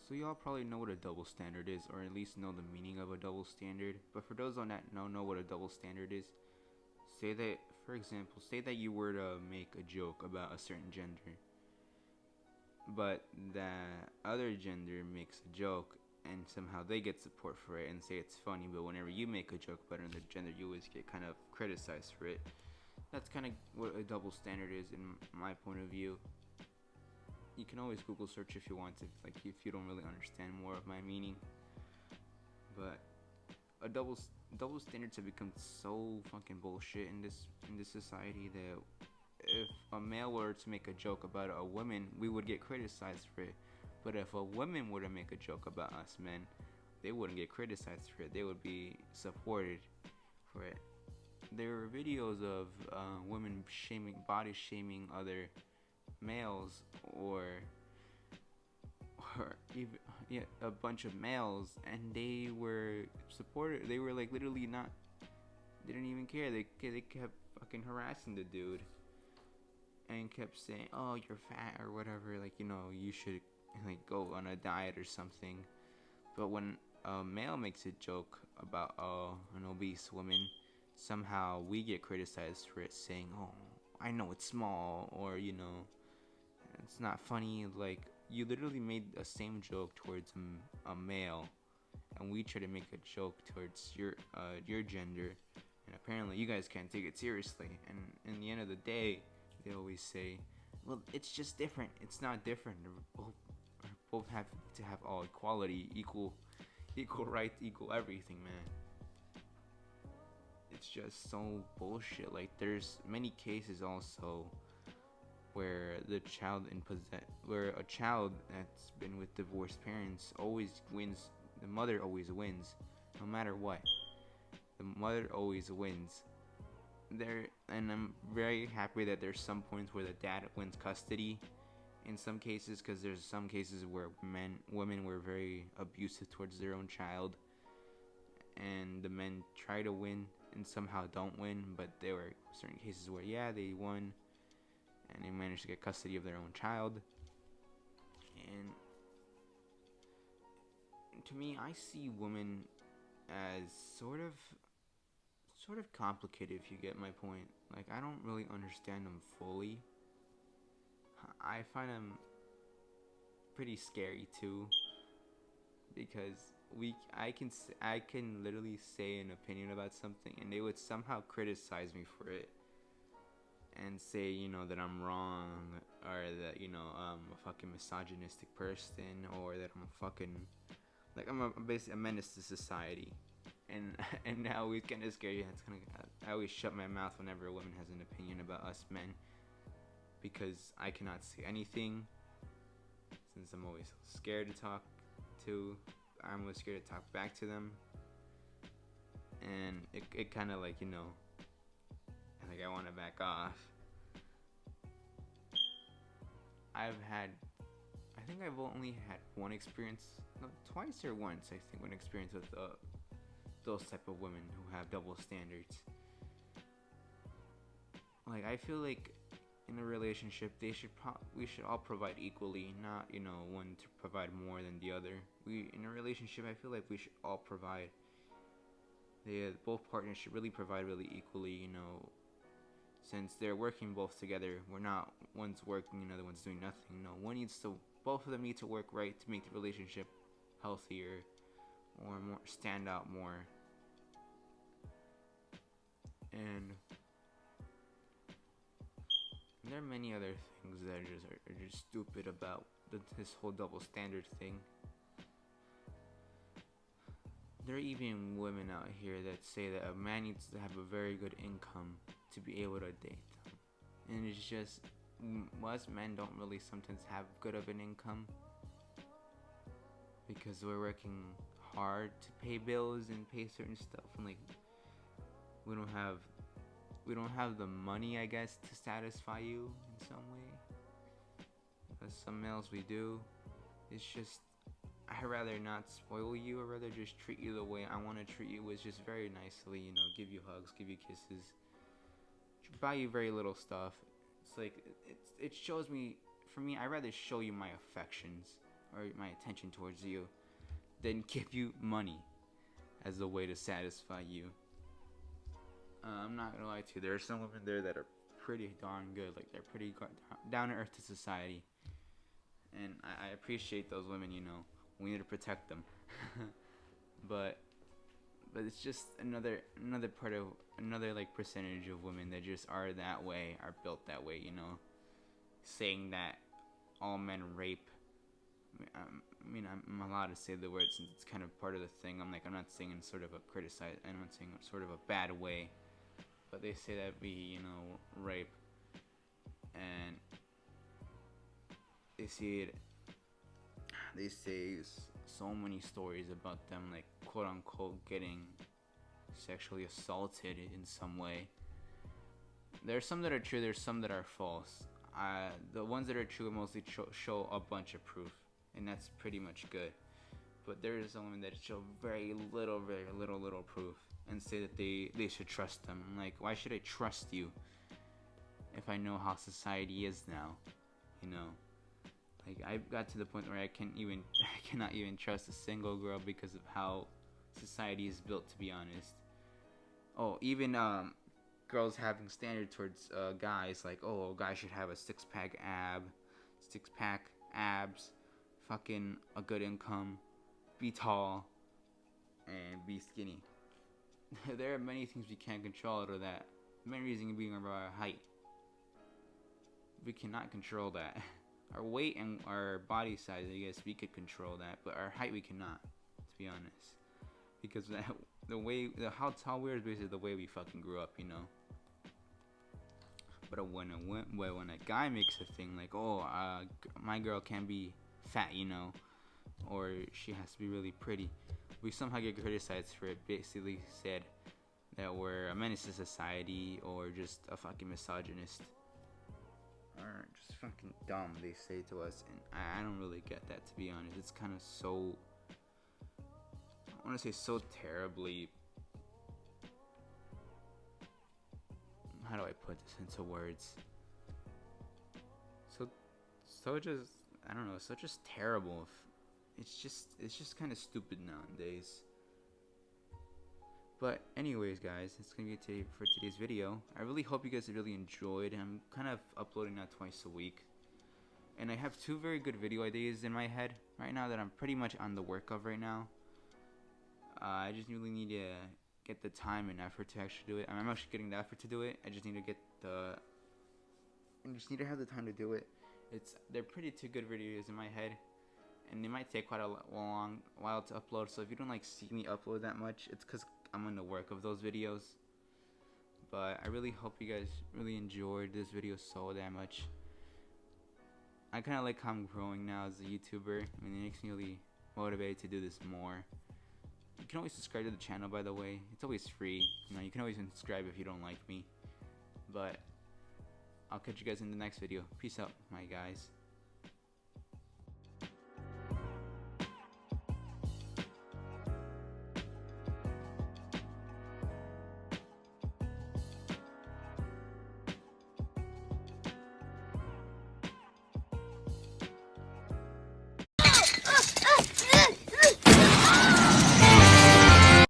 So y'all probably know what a double standard is, or at least know the meaning of a double standard. But for those on that know what a double standard is, say that, for example, say that you were to make a joke about a certain gender, but that other gender makes a joke and somehow they get support for it and say it's funny, but whenever you make a joke about another gender, you always get kind of criticized for it. That's kind of what a double standard is in my point of view. You can always Google search if you want to, like if you don't really understand more of my meaning. But a double standards have become so fucking bullshit in this society that if a male were to make a joke about a woman, we would get criticized for it. But if a woman were to make a joke about us men, they wouldn't get criticized for it. They would be supported for it. There are videos of women body shaming other males, or even a bunch of males, and they were supported. They were like literally not. They didn't even care. They kept fucking harassing the dude, and kept saying, "Oh, you're fat or whatever. Like you should like go on a diet or something." But when a male makes a joke about an obese woman, somehow we get criticized for it, saying, "Oh, I know it's small," or it's not funny. Like you literally made the same joke towards a male, and we try to make a joke towards your gender, and apparently you guys can't take it seriously. And in the end of the day, they always say, "Well, it's just different." It's not different. Both have to have all equality, equal rights, equal everything, man. It's just so bullshit. Like there's many cases also where where a child that's been with divorced parents always wins. The mother always wins, no matter what. The mother always wins. And I'm very happy that there's some points where the dad wins custody. In some cases, because there's some cases where women were very abusive towards their own child, and the men try to win and somehow don't win. But there were certain cases where they won, and they managed to get custody of their own child. And to me, I see women as sort of complicated, if you get my point. Like I don't really understand them fully. I find them pretty scary too, because I can literally say an opinion about something and they would somehow criticize me for it and say that I'm wrong, or that I'm a fucking misogynistic person, or that I'm a fucking like I'm basically a menace to society. And and now it's kind of scary. I always shut my mouth whenever a woman has an opinion about us men, because I cannot say anything, since I'm always scared to talk to. I'm always scared to talk back to them, and it kind of like like I want to back off. I think I've only had one experience, no, twice or once. I think one experience with those type of women who have double standards. Like I feel like in a relationship, we should all provide equally, not one to provide more than the other. We in a relationship, I feel like we should all provide. Both partners should really provide really equally. Since they're working both together, we're not one's working and the other one's doing nothing. No, both of them need to work right to make the relationship healthier or more stand out more. And there are many other things that are just stupid about this whole double standard thing. There are even women out here that say that a man needs to have a very good income to be able to date them. And it's just, most men don't really sometimes have good of an income, because we're working hard to pay bills and pay certain stuff, and like we don't have the money, I guess, to satisfy you in some way. As some males we do. It's just, I'd rather not spoil you. I'd rather just treat you the way I want to treat you, which is very nicely, give you hugs, give you kisses, buy you very little stuff. It's like, it shows me, for me, I'd rather show you my affections or my attention towards you than give you money as a way to satisfy you. I'm not gonna lie to you, there are some women there that are pretty darn good. Like, they're pretty down to earth to society, and I appreciate those women. You know, we need to protect them. but it's just another part of another like percentage of women that just are that way, are built that way. You know, saying that all men rape. I mean, I'm allowed to say the word since it's kind of part of the thing. I'm not saying in sort of a criticize. I'm not saying in sort of a bad way. But they say that we, you know, rape, and they say so many stories about them, like, quote unquote, getting sexually assaulted in some way. There's some that are true, there's some that are false. The ones that are true mostly show a bunch of proof, and that's pretty much good. But there is some women that show very little proof, and say that they should trust them. I'm like, why should I trust you if I know how society is now? You know, like, I got to the point where I cannot even trust a single girl because of how society is built, to be honest. Oh, even girls having standards towards guys, like, oh, a guy should have a six-pack abs, fucking a good income, be tall, and be skinny. There are many things we can't control out of that. The main reason being our height. We cannot control that. Our weight and our body size, I guess, we could control that, but our height we cannot, to be honest. Because how tall we are is basically the way we fucking grew up, you know. But when a guy makes a thing like, oh, my girl can't be fat, you know, or she has to be really pretty, we somehow get criticized for it. Basically said that we're a menace to society, or just a fucking misogynist, or just fucking dumb, they say to us. And I don't really get that, to be honest. It's kind of so, I want to say, so terribly, how do I put this into words? So just, I don't know, so just terrible. It's just kind of stupid nowadays. But anyways, guys, it's gonna be it for today's video. I really hope you guys really enjoyed. I'm kind of uploading now twice a week, and I have 2 very good video ideas in my head right now that I'm pretty much on the work of right now. I just really need to get the time and effort to actually do it. I'm actually getting the effort to do it. I just need to have the time to do it. They're pretty 2 good videos in my head, and they might take quite a long while to upload. So if you don't like see me upload that much, it's because I'm on the work of those videos. But I really hope you guys really enjoyed this video so damn much. I kind of like how I'm growing now as a YouTuber. I mean, it makes me really motivated to do this more. You can always subscribe to the channel, by the way. It's always free. You know, you can always unsubscribe if you don't like me. But I'll catch you guys in the next video. Peace out, my guys.